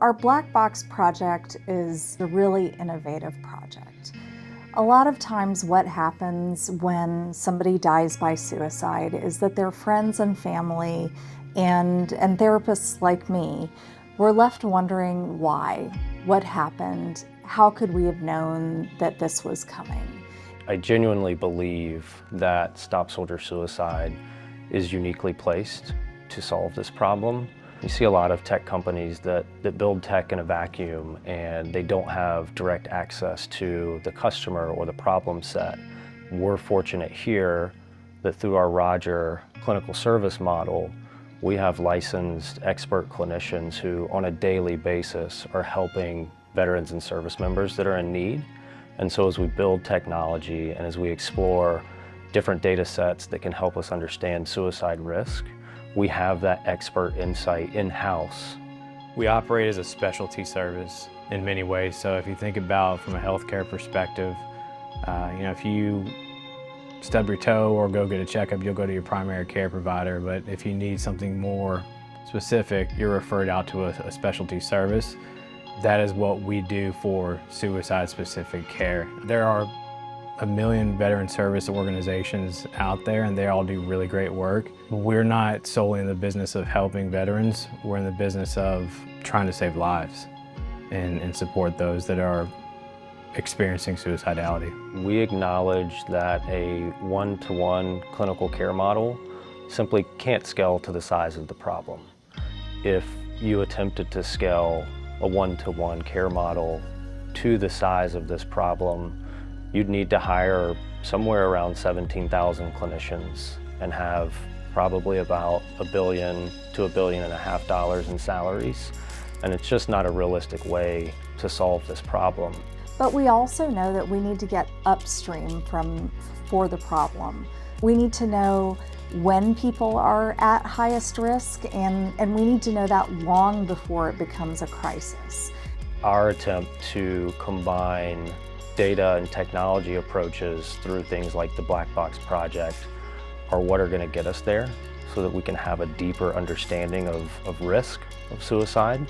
Our black box project is a really innovative project. A lot of times what happens when somebody dies by suicide is that their friends and family and therapists like me were left wondering why, what happened, how could we have known that this was coming? I genuinely believe that Stop Soldier Suicide is uniquely placed to solve this problem. You see a lot of tech companies that build tech in a vacuum and they don't have direct access to the customer or the problem set. We're fortunate here that through our Roger clinical service model, we have licensed expert clinicians who on a daily basis are helping veterans and service members that are in need. And so as we build technology and as we explore different data sets that can help us understand suicide risk, we have that expert insight in-house. We operate as a specialty service in many ways. So if you think about from a healthcare perspective, if you stub your toe or go get a checkup, you'll go to your primary care provider. But if you need something more specific, you're referred out to a specialty service. That is what we do for suicide-specific care. There are 1 million veteran service organizations out there and they all do really great work. We're not solely in the business of helping veterans, we're in the business of trying to save lives and support those that are experiencing suicidality. We acknowledge that a one-to-one clinical care model simply can't scale to the size of the problem. If you attempted to scale a one-to-one care model to the size of this problem, you'd need to hire somewhere around 17,000 clinicians and have probably about $1 billion to $1.5 billion in salaries. And it's just not a realistic way to solve this problem. But we also know that we need to get upstream for the problem. We need to know when people are at highest risk and we need to know that long before it becomes a crisis. Our attempt to combine data and technology approaches through things like the Black Box Project are what are going to get us there so that we can have a deeper understanding of risk of suicide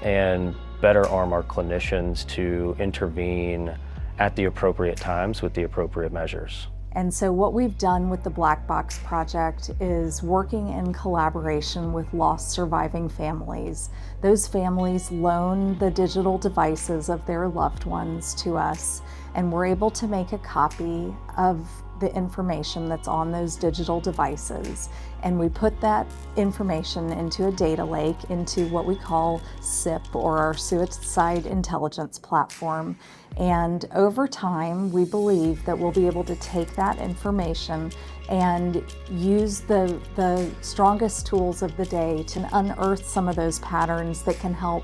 and better arm our clinicians to intervene at the appropriate times with the appropriate measures. And so what we've done with the Black Box Project is working in collaboration with lost surviving families. Those families loan the digital devices of their loved ones to us, and we're able to make a copy of the information that's on those digital devices. And we put that information into a data lake, into what we call SIP, or our Suicide Intelligence Platform. And over time, we believe that we'll be able to take that information and use the strongest tools of the day to unearth some of those patterns that can help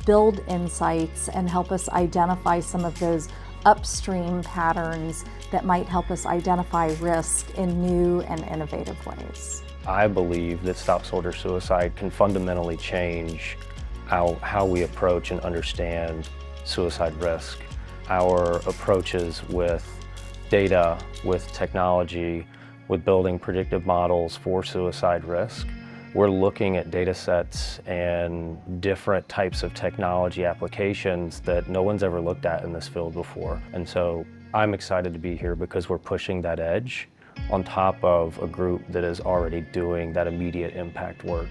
build insights and help us identify some of those upstream patterns that might help us identify risk in new and innovative ways. I believe that Stop Soldier Suicide can fundamentally change how we approach and understand suicide risk. Our approaches with data, with technology, with building predictive models for suicide risk. We're looking at data sets and different types of technology applications that no one's ever looked at in this field before. And so I'm excited to be here because we're pushing that edge on top of a group that is already doing that immediate impact work.